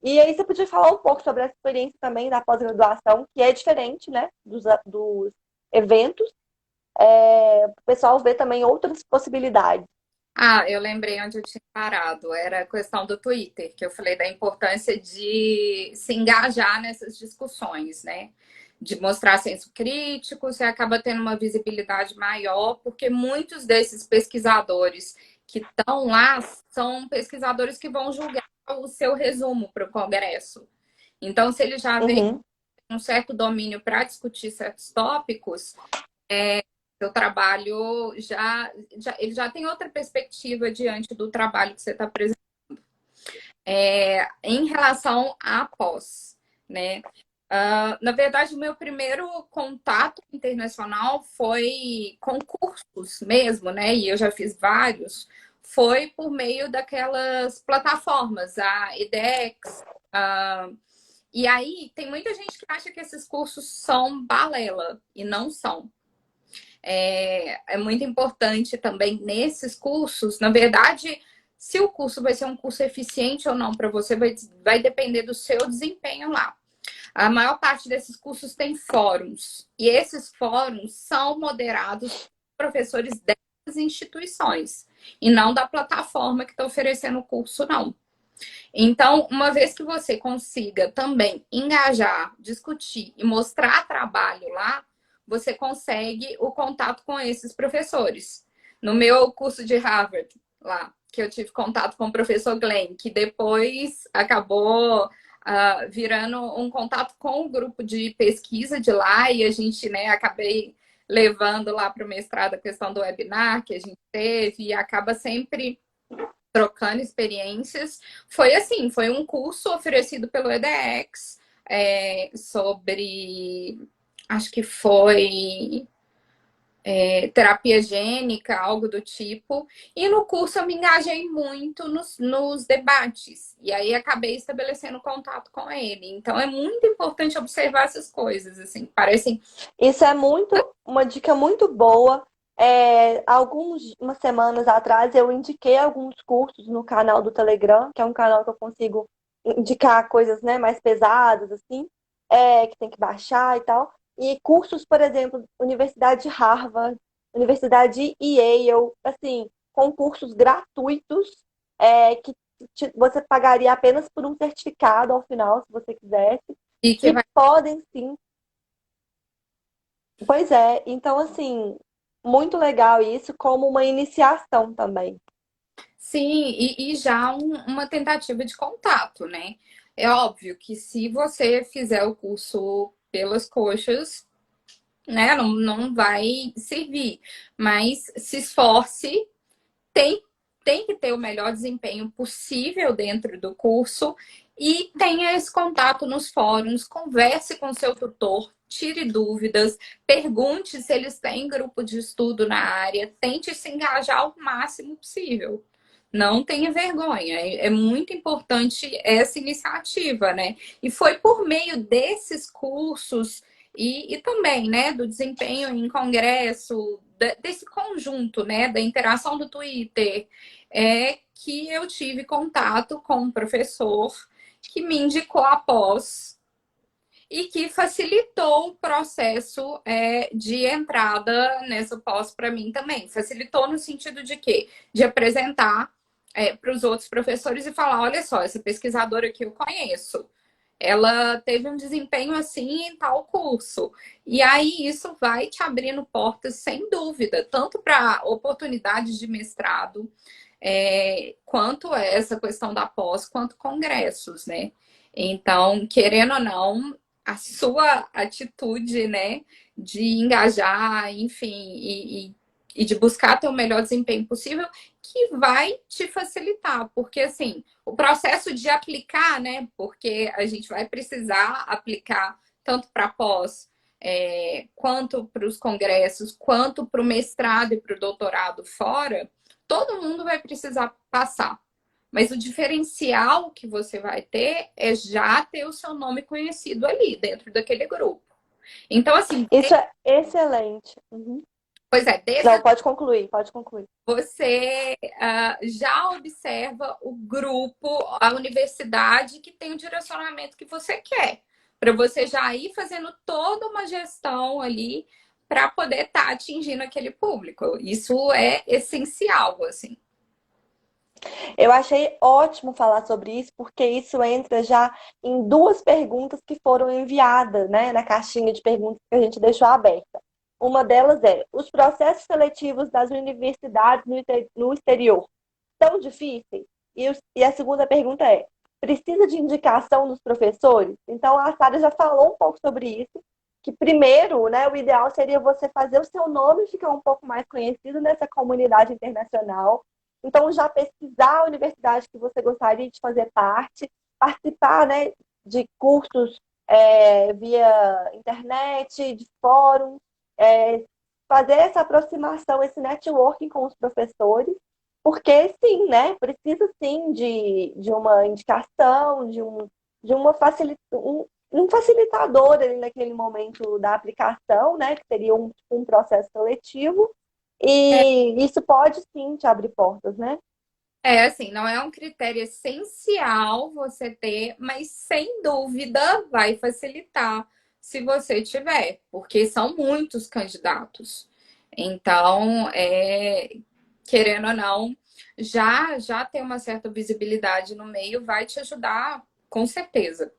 e aí você podia falar um pouco sobre a experiência também da pós-graduação, que é diferente, né, dos eventos, para o pessoal ver também outras possibilidades. Ah, eu lembrei onde eu tinha parado. Era a questão do Twitter, que eu falei da importância de se engajar nessas discussões, né? De mostrar senso crítico, você acaba tendo uma visibilidade maior, porque muitos desses pesquisadores que estão lá são pesquisadores que vão julgar o seu resumo para o Congresso. Então, se ele já vem Uhum, com um certo domínio para discutir certos tópicos, Seu trabalho ele já tem outra perspectiva diante do trabalho que você está apresentando. Em relação à pós, né? Na verdade, o meu primeiro contato internacional foi com cursos mesmo, né? E eu já fiz vários. Foi por meio daquelas plataformas, a edX. E aí, tem muita gente que acha que esses cursos são balela, e não são. É muito importante também nesses cursos, na verdade, se o curso vai ser um curso eficiente ou não para você, vai depender do seu desempenho lá. A maior parte desses cursos tem fóruns, e esses fóruns são moderados por professores dessas instituições, e não da plataforma que está oferecendo o curso, não. Então, uma vez que você consiga também engajar, discutir e mostrar trabalho lá, você consegue o contato com esses professores. No meu curso de Harvard, lá, que eu tive contato com o professor Glenn, que depois acabou virando um contato com o grupo de pesquisa de lá, e a gente, né, acabei levando lá para o mestrado a questão do webinar que a gente teve, e acaba sempre trocando experiências. Foi assim, foi um curso oferecido pelo edX sobre, acho que foi terapia gênica, algo do tipo. E no curso eu me engajei muito nos debates. E aí acabei estabelecendo contato com ele. Então é muito importante observar essas coisas, assim, parecem. Isso é uma dica muito boa. Umas semanas atrás eu indiquei alguns cursos no canal do Telegram, que é um canal que eu consigo indicar coisas, né, mais pesadas, assim, que tem que baixar e tal. E cursos, por exemplo, Universidade de Harvard, Universidade de Yale, assim, com cursos gratuitos, que você pagaria apenas por um certificado ao final, se você quisesse, E que que vai. podem sim. Pois é, então assim, muito legal isso como uma iniciação também. Sim, e já uma tentativa de contato, né? É óbvio que se você fizer o curso pelas coxas, né, não vai servir. Mas se esforce, tem, tem que ter o melhor desempenho possível dentro do curso e tenha esse contato nos fóruns, converse com seu tutor, tire dúvidas, pergunte se eles têm grupo de estudo na área, tente se engajar o máximo possível. Não tenha vergonha, é muito importante essa iniciativa, né? E foi por meio desses cursos e também, né, do desempenho em congresso, desse conjunto, né, da interação do Twitter, que eu tive contato com um professor que me indicou a pós e que facilitou o processo de entrada nessa pós para mim também. Facilitou no sentido de quê? De apresentar para os outros professores e falar: olha só, essa pesquisadora que eu conheço, ela teve um desempenho assim em tal curso. E aí isso vai te abrindo portas, sem dúvida, tanto para oportunidades de mestrado, quanto essa questão da pós, quanto congressos, né? Então, querendo ou não, a sua atitude, né, de engajar, enfim, e de buscar ter o melhor desempenho possível, que vai te facilitar, porque assim, o processo de aplicar, né, porque a gente vai precisar aplicar tanto para pós, quanto para os congressos, quanto para o mestrado e para o doutorado fora, todo mundo vai precisar passar. Mas o diferencial que você vai ter é já ter o seu nome conhecido ali, dentro daquele grupo. Então, assim, Isso é excelente. Uhum. pois é, Não, desde pode concluir, pode concluir. você já observa o grupo, a universidade que tem o direcionamento que você quer, para você já ir fazendo toda uma gestão ali para poder estar atingindo aquele público. Isso é essencial, assim. Eu achei ótimo falar sobre isso, porque isso entra já em duas perguntas que foram enviadas, né, na caixinha de perguntas que a gente deixou aberta. Uma delas é: os processos seletivos das universidades no exterior são difíceis? E a segunda pergunta é: precisa de indicação dos professores? Então, a Sara já falou um pouco sobre isso, que primeiro, né, o ideal seria você fazer o seu nome ficar um pouco mais conhecido nessa comunidade internacional. Então, já pesquisar a universidade que você gostaria de fazer parte, participar, né, de cursos via internet, de fórum, fazer essa aproximação, esse networking com os professores, porque sim, né, precisa sim de uma indicação, de uma um facilitador ali naquele momento da aplicação, né, que seria um processo seletivo, e isso pode sim te abrir portas, né? Assim, não é um critério essencial você ter, mas sem dúvida vai facilitar se você tiver, porque são muitos candidatos. Então, querendo ou não, já ter uma certa visibilidade no meio vai te ajudar, com certeza.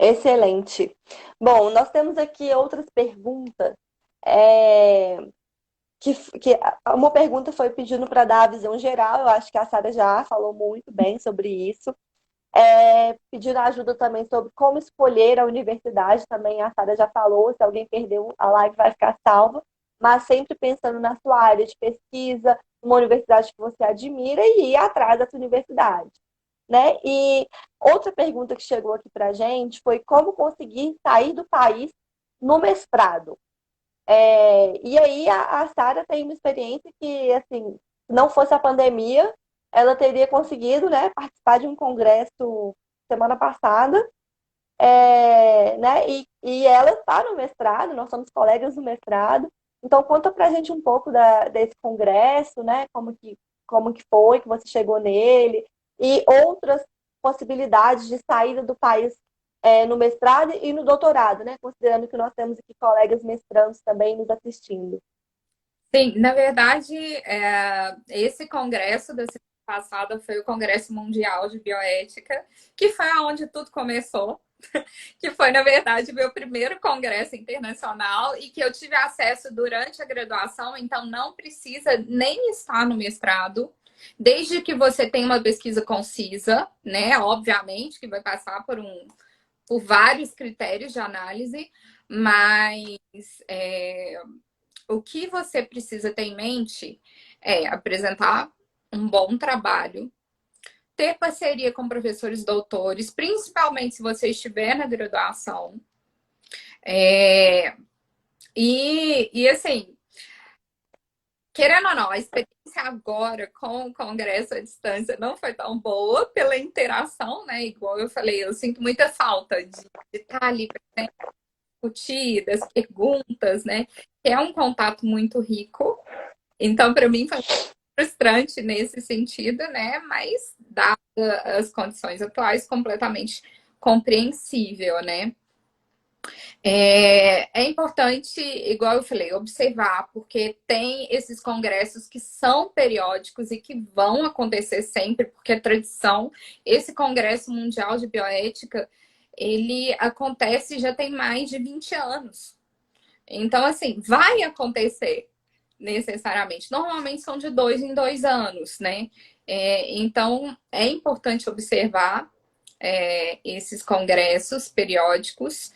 Excelente. Bom, nós temos aqui outras perguntas. É, que uma pergunta foi pedindo para dar a visão geral, eu acho que a Sara já falou muito bem sobre isso. Pedindo ajuda também sobre como escolher a universidade, também a Sara já falou, se alguém perdeu a live vai ficar salva, mas sempre pensando na sua área de pesquisa, uma universidade que você admira e ir atrás dessa universidade, né? E outra pergunta que chegou aqui para a gente foi como conseguir sair do país no mestrado. E aí a Sara tem uma experiência que, assim, se não fosse a pandemia, ela teria conseguido, né, participar de um congresso semana passada, né, e ela está no mestrado, nós somos colegas do mestrado. Então, conta pra gente um pouco desse congresso, né, como que foi que você chegou nele, e outras possibilidades de saída do país no mestrado e no doutorado, né, considerando que nós temos aqui colegas mestrandos também nos assistindo. Sim, na verdade, esse congresso da semana passada foi o Congresso Mundial de Bioética, que foi onde tudo começou, que foi, na verdade, meu primeiro congresso internacional e que eu tive acesso durante a graduação, então não precisa nem estar no mestrado, desde que você tenha uma pesquisa concisa, né? Obviamente que vai passar por vários critérios de análise, mas o que você precisa ter em mente é apresentar um bom trabalho, ter parceria com professores doutores, principalmente se você estiver na graduação. Assim, querendo ou não, a experiência agora com o congresso à distância não foi tão boa pela interação, né? Igual eu falei, eu sinto muita falta de estar ali presente, discutir, das perguntas, né? Que é um contato muito rico. Então, para mim, foi frustrante nesse sentido, né? Mas, dadas as condições atuais, completamente compreensível, né? É importante, igual eu falei, observar, porque tem esses congressos que são periódicos e que vão acontecer sempre, porque é tradição. Esse Congresso Mundial de Bioética, ele acontece já tem mais de 20 anos. Então, assim, vai acontecer necessariamente. Normalmente são de 2 em 2 anos, né? Então, é importante observar esses congressos periódicos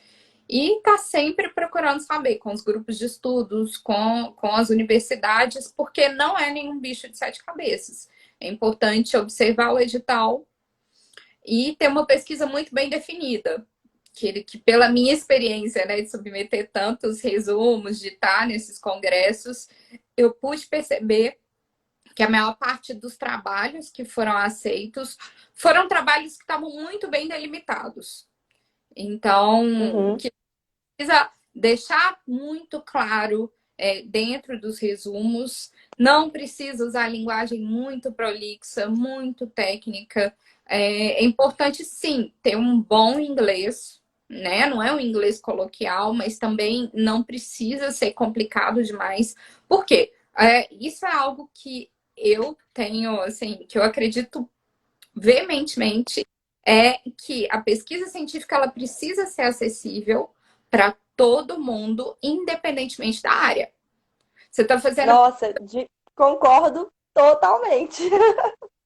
e estar sempre procurando saber com os grupos de estudos, com as universidades, porque não é nenhum bicho de 7 cabeças. É importante observar o edital e ter uma pesquisa muito bem definida. Que pela minha experiência, né, de submeter tantos resumos, de estar nesses congressos, eu pude perceber que a maior parte dos trabalhos que foram aceitos foram trabalhos que estavam muito bem delimitados. Então, Uhum. que precisa deixar muito claro dentro dos resumos, não precisa usar linguagem muito prolixa, muito técnica. É importante, sim, ter um bom inglês, né? Não é um inglês coloquial, mas também não precisa ser complicado demais. Por quê? Isso é algo que eu tenho, assim, que eu acredito veementemente, é que a pesquisa científica ela precisa ser acessível para todo mundo, independentemente da área. Você está fazendo. Nossa, concordo totalmente.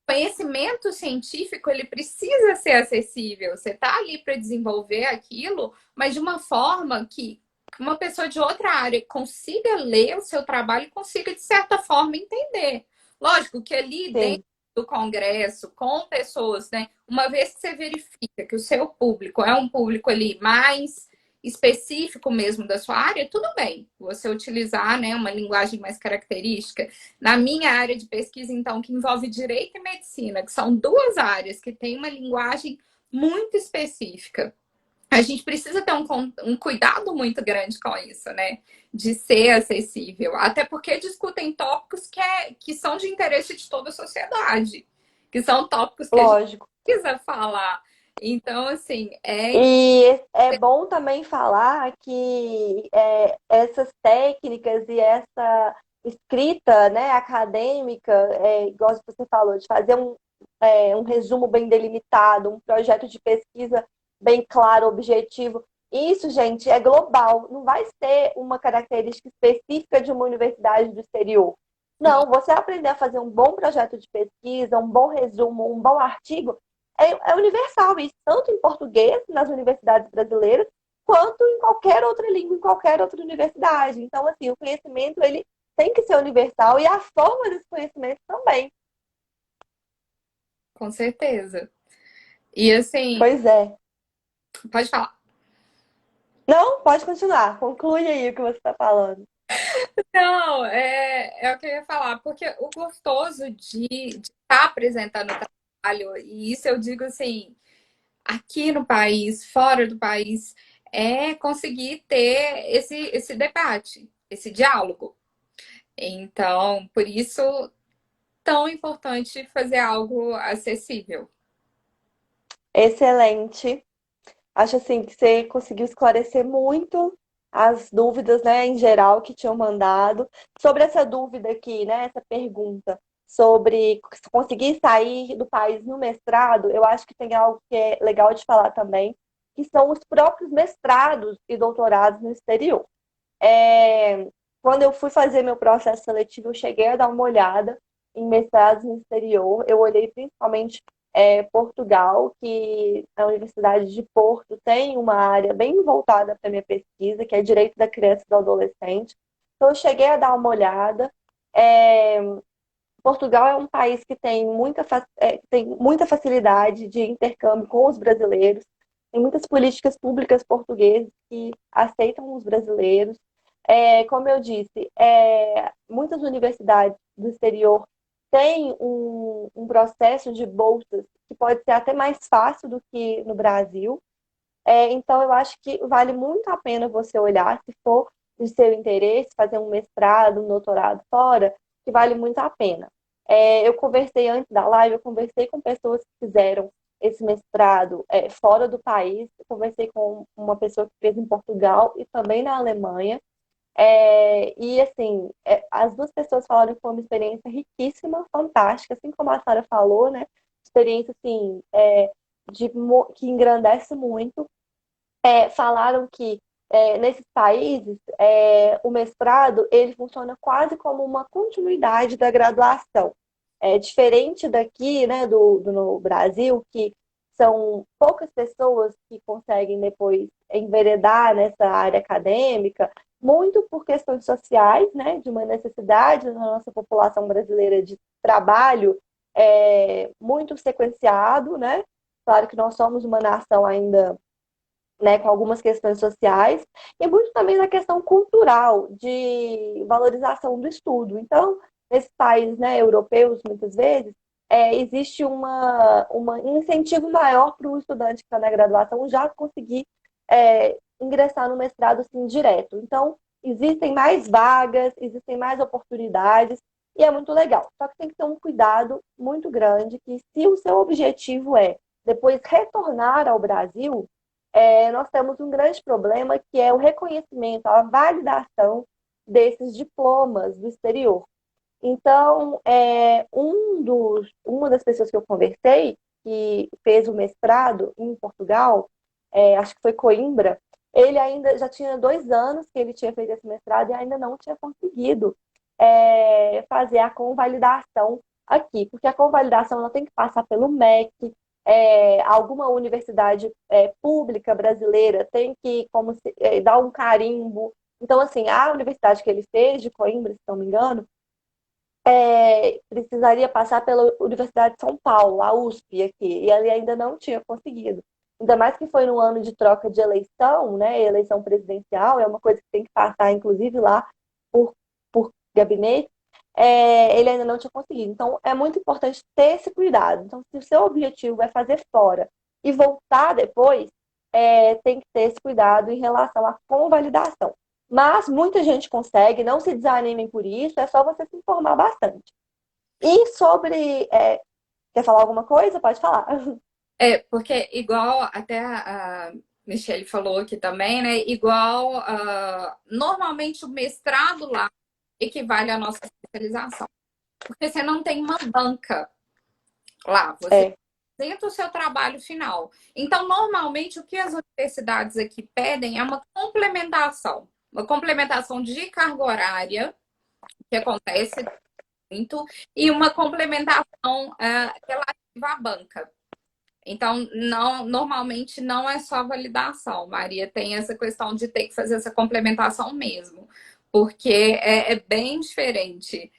conhecimento científico, ele precisa ser acessível. Você está ali para desenvolver aquilo, mas de uma forma que uma pessoa de outra área consiga ler o seu trabalho e consiga, de certa forma, entender. Lógico que ali dentro Sim, do congresso, com pessoas, né? Uma vez que você verifica que o seu público é um público ali mais específico mesmo da sua área, tudo bem. Você utilizar, né, uma linguagem mais característica. Na minha área de pesquisa, então, que envolve direito e medicina, que são duas áreas que têm uma linguagem muito específica. A gente precisa ter um cuidado muito grande com isso, né? De ser acessível. Até porque discutem tópicos que são de interesse de toda a sociedade. Que são tópicos que a gente lógico. precisa falar. Então, assim, é importante. E é bom também falar que essas técnicas e essa escrita, né, acadêmica, igual você falou, de fazer um resumo bem delimitado, um projeto de pesquisa bem claro, objetivo. Isso, gente, é global. Não vai ser uma característica específica de uma universidade do exterior. Não, você aprender a fazer um bom projeto de pesquisa, um bom resumo, um bom artigo, é universal isso, tanto em português nas universidades brasileiras, quanto em qualquer outra língua, em qualquer outra universidade. Então, assim, o conhecimento, ele tem que ser universal e a forma desse conhecimento também. Com certeza. E assim, Pois é. pode falar. Não, pode continuar. Conclui aí o que você está falando. Não, é o que eu ia falar, porque o gostoso de estar apresentando o trabalho, e isso eu digo assim, aqui no país, fora do país, é conseguir ter esse debate, esse diálogo. Então, por isso, tão importante fazer algo acessível. Excelente. Acho assim que você conseguiu esclarecer muito as dúvidas, né, em geral que tinham mandado. Sobre essa dúvida aqui, né, essa pergunta sobre conseguir sair do país no mestrado, eu acho que tem algo que é legal de falar também, que são os próprios mestrados e doutorados no exterior. É, quando eu fui fazer meu processo seletivo, eu cheguei a dar uma olhada em mestrados no exterior. Eu olhei principalmente Portugal, que a Universidade de Porto tem uma área bem voltada para a minha pesquisa, que é Direito da Criança e do Adolescente. Então, eu cheguei a dar uma olhada. É, Portugal é um país que tem muita facilidade de intercâmbio com os brasileiros, tem muitas políticas públicas portuguesas que aceitam os brasileiros. Como eu disse, muitas universidades do exterior têm um processo de bolsas que pode ser até mais fácil do que no Brasil. Então, eu acho que vale muito a pena você olhar, se for de seu interesse, fazer um mestrado, um doutorado fora, que vale muito a pena. Eu conversei antes da live, eu conversei com pessoas que fizeram esse mestrado fora do país, eu conversei com uma pessoa que fez em Portugal e também na Alemanha. E assim, as duas pessoas falaram que foi uma experiência riquíssima, fantástica, assim como a Sara falou, né? Experiência assim, que engrandece muito. Falaram que nesses países o mestrado ele funciona quase como uma continuidade da graduação. É diferente daqui, né, no Brasil, que são poucas pessoas que conseguem depois enveredar nessa área acadêmica, muito por questões sociais, né, de uma necessidade na nossa população brasileira de trabalho muito sequenciado, né? Claro que nós somos uma nação ainda, né, com algumas questões sociais, e muito também na questão cultural, de valorização do estudo. Então, nesses países, né, europeus, muitas vezes, existe um incentivo maior para o estudante que está na graduação já conseguir ingressar no mestrado assim, direto. Então, existem mais vagas, existem mais oportunidades, e é muito legal. Só que tem que ter um cuidado muito grande, que se o seu objetivo é depois retornar ao Brasil, nós temos um grande problema que é o reconhecimento, a validação desses diplomas do exterior. Então, uma das pessoas que eu conversei, que fez o mestrado em Portugal, acho que foi Coimbra, ele ainda já tinha 2 anos que ele tinha feito esse mestrado e ainda não tinha conseguido fazer a convalidação aqui, porque a convalidação ela tem que passar pelo MEC, alguma universidade pública brasileira tem que dar um carimbo. Então, assim, a universidade que ele fez, de Coimbra, se não me engano, precisaria passar pela Universidade de São Paulo, a USP aqui, e ele ainda não tinha conseguido. Ainda mais que foi no ano de troca de eleição, né? Eleição presidencial, é uma coisa que tem que passar, inclusive, lá por gabinete. Ele ainda não tinha conseguido. Então, é muito importante ter esse cuidado. Então, se o seu objetivo é fazer fora e voltar depois, tem que ter esse cuidado em relação à convalidação. Mas muita gente consegue, não se desanimem por isso, é só você se informar bastante. E sobre. Quer falar alguma coisa? Pode falar. Porque igual até a Michelle falou aqui também, né? Igual normalmente o mestrado lá equivale à nossa especialização. Porque você não tem uma banca lá, você É, apresenta o seu trabalho final. Então, normalmente, o que as universidades aqui pedem é uma complementação de carga horária, que acontece muito, e uma complementação relativa à banca. Então, não, normalmente não é só validação. Maria tem essa questão de ter que fazer essa complementação mesmo, porque é bem diferente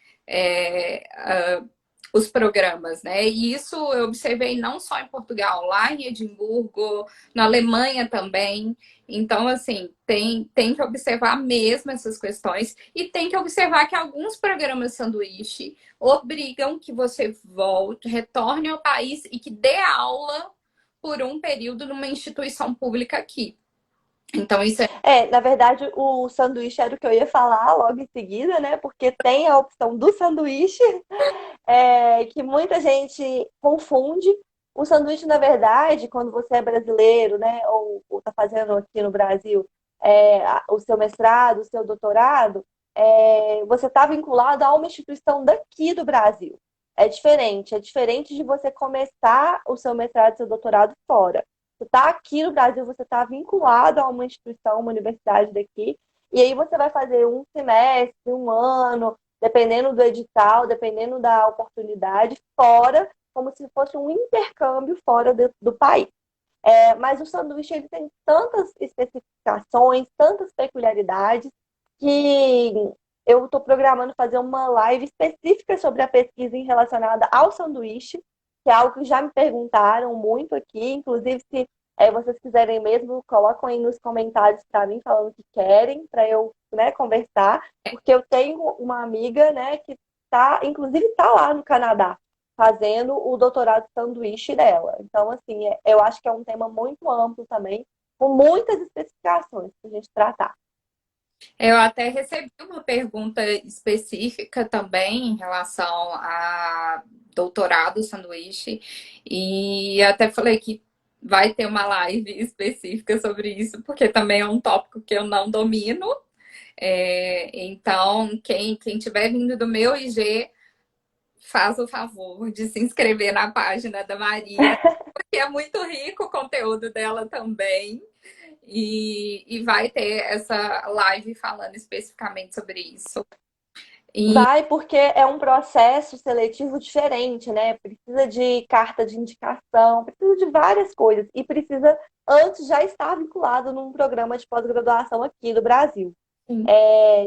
os programas, né? E isso eu observei não só em Portugal, lá em Edimburgo, na Alemanha também. Então, assim, tem que observar mesmo essas questões e tem que observar que alguns programas sanduíche obrigam que você volte, retorne ao país e que dê aula por um período numa instituição pública aqui. Então, isso é. na verdade, o sanduíche era o que eu ia falar logo em seguida, né? Porque tem a opção do sanduíche, que muita gente confunde. O sanduíche, na verdade, quando você é brasileiro, né, ou está fazendo aqui no Brasil o seu mestrado, o seu doutorado, você está vinculado a uma instituição daqui do Brasil. É diferente de você começar o seu mestrado e seu doutorado fora. Você está aqui no Brasil, você está vinculado a uma instituição, uma universidade daqui, e aí você vai fazer um semestre, um ano, dependendo do edital, dependendo da oportunidade, fora, como se fosse um intercâmbio fora do país. Mas o sanduíche ele tem tantas especificações, tantas peculiaridades, que eu estou programando fazer uma live específica sobre a pesquisa em relacionada ao sanduíche, que é algo que já me perguntaram muito aqui. Inclusive, se vocês quiserem mesmo, colocam aí nos comentários para mim, falando que querem, para eu, né, conversar, porque eu tenho uma amiga, né, que inclusive está lá no Canadá, fazendo o doutorado de sanduíche dela. Então, assim, eu acho que é um tema muito amplo também, com muitas especificações para a gente tratar. Eu até recebi uma pergunta específica também em relação a doutorado sanduíche, e até falei que vai ter uma live específica sobre isso, porque também é um tópico que eu não domino. Então, quem tiver vindo do meu IG, faz o favor de se inscrever na página da Maria, porque é muito rico o conteúdo dela também. E vai ter essa live falando especificamente sobre isso. E Vai porque é um processo seletivo diferente, né? Precisa de carta de indicação, precisa de várias coisas e precisa antes já estar vinculado num programa de pós-graduação aqui no Brasil.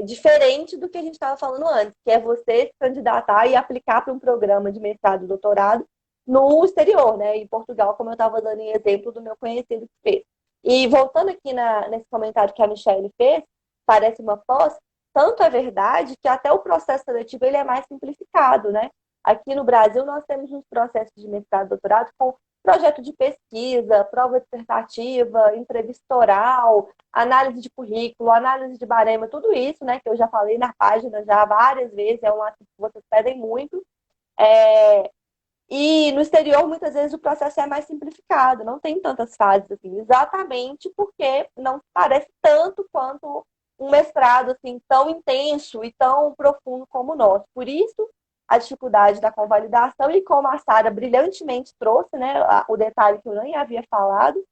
Diferente do que a gente estava falando antes, que é você se candidatar e aplicar para um programa de mestrado e doutorado no exterior, né? Em Portugal, como eu estava dando em exemplo do meu conhecido que fez. E voltando aqui nesse comentário que a Michelle fez, parece uma pós, tanto é verdade que até o processo seletivo ele é mais simplificado, né? Aqui no Brasil, nós temos uns processos de mestrado e doutorado com projeto de pesquisa, prova dissertativa, entrevista oral, análise de currículo, análise de barema, tudo isso, né, que eu já falei na página já várias vezes, é um assunto que vocês pedem muito. E no exterior, muitas vezes, o processo é mais simplificado, não tem tantas fases assim, exatamente porque não se parece tanto quanto um mestrado assim, tão intenso e tão profundo como o nosso. Por isso, a dificuldade da convalidação, e como a Sara brilhantemente trouxe, né, o detalhe que eu nem havia falado,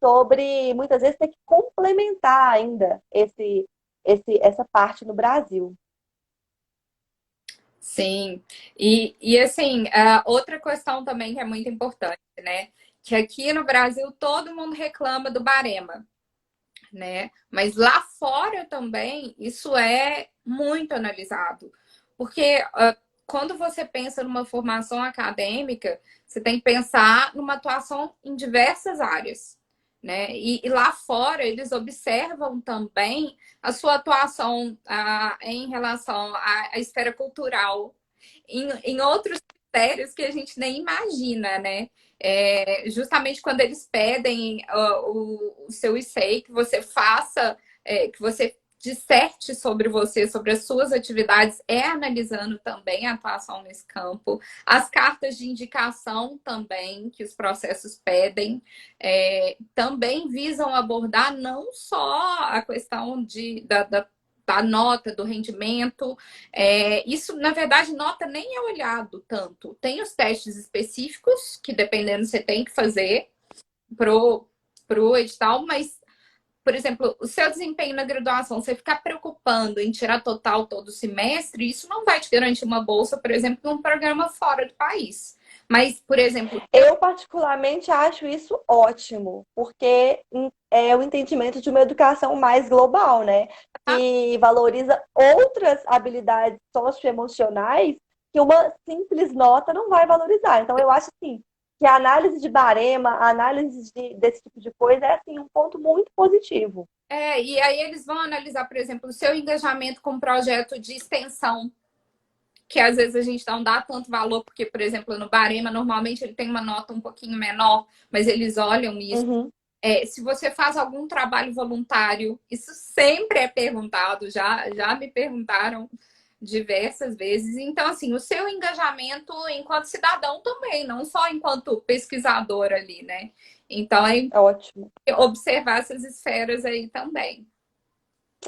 sobre muitas vezes ter que complementar ainda essa parte no Brasil. Sim, e assim, outra questão também que é muito importante, né? Que aqui no Brasil todo mundo reclama do barema, né? Mas lá fora também isso é muito analisado. Porque quando você pensa numa formação acadêmica, você tem que pensar numa atuação em diversas áreas, né? E lá fora eles observam também a sua atuação em relação à esfera cultural, em outros critérios que a gente nem imagina, né? Justamente quando eles pedem o seu ICEI, que você faça, que você disserte sobre você, sobre as suas atividades, analisando também a atuação nesse campo. As cartas de indicação também, que os processos pedem, também visam abordar não só a questão da nota, do rendimento. Isso, na verdade, nota nem é olhado tanto. Tem os testes específicos, que dependendo você tem que fazer pro edital, mas, por exemplo, o seu desempenho na graduação, você ficar preocupando em tirar total todo semestre, isso não vai te garantir uma bolsa, por exemplo, num programa fora do país. Mas, por exemplo, Eu, particularmente, acho isso ótimo, porque é o entendimento de uma educação mais global, né? Que valoriza outras habilidades socioemocionais que uma simples nota não vai valorizar. Então, eu acho assim, que a análise de barema, a análise desse tipo de coisa é assim, um ponto muito positivo. e aí eles vão analisar, por exemplo, o seu engajamento com um projeto de extensão, que às vezes a gente não dá tanto valor, porque, por exemplo, no Barema, normalmente ele tem uma nota um pouquinho menor, mas eles olham isso. Uhum. Se você faz algum trabalho voluntário, isso sempre é perguntado, já me perguntaram diversas vezes. Então, assim, o seu engajamento enquanto cidadão também, não só enquanto pesquisador ali, né? Então, é Ótimo. observar essas esferas aí também.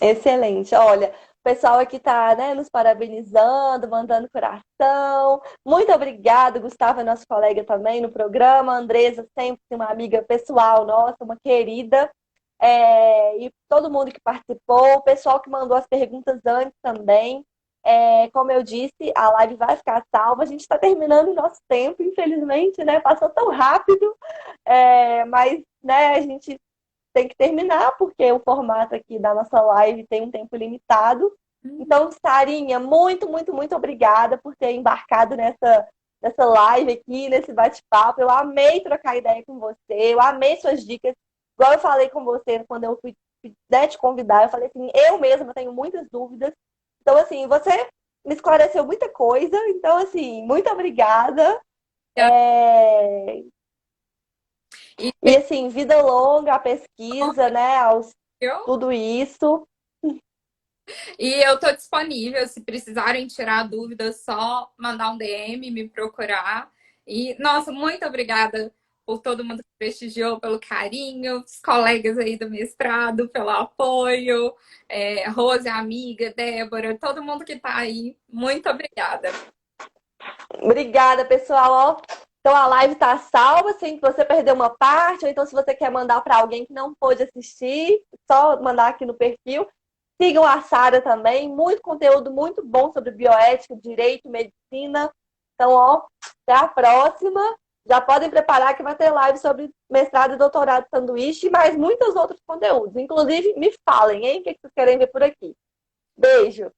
Excelente. Olha, o pessoal aqui tá, né, nos parabenizando, mandando coração. Muito obrigada, Gustavo, é nosso colega também no programa. Andresa, sempre uma amiga pessoal nossa, uma querida. E todo mundo que participou, o pessoal que mandou as perguntas antes também. Como eu disse, a live vai ficar salva. A gente está terminando o nosso tempo, infelizmente, né? Passou tão rápido, mas né, a gente tem que terminar, porque o formato aqui da nossa live tem um tempo limitado. Então, Sarinha, muito, muito, muito obrigada por ter embarcado nessa live aqui, nesse bate-papo. Eu amei trocar ideia com você, eu amei suas dicas. Igual eu falei com você quando eu fui, né, te convidar, eu falei assim, eu mesma tenho muitas dúvidas. Então, assim, você me esclareceu muita coisa. Então, assim, muito obrigada. É, E E assim, vida longa, a pesquisa, né? eu Tudo isso. E eu tô disponível, se precisarem tirar dúvidas, só mandar um DM, me procurar. E, nossa, muito obrigada por todo mundo que prestigiou, pelo carinho, os colegas aí do mestrado, pelo apoio, Rose, amiga, Débora, todo mundo que tá aí, muito obrigada. Obrigada, pessoal. Ó, então a live tá salva. Se você perdeu uma parte, ou então se você quer mandar para alguém que não pôde assistir, só mandar aqui no perfil. Sigam a Sara também, muito conteúdo muito bom sobre bioética, direito, medicina. Então, ó, até a próxima. Já podem preparar que vai ter live sobre mestrado e doutorado de sanduíche e mais muitos outros conteúdos. Inclusive, me falem, hein? O que vocês querem ver por aqui. Beijo!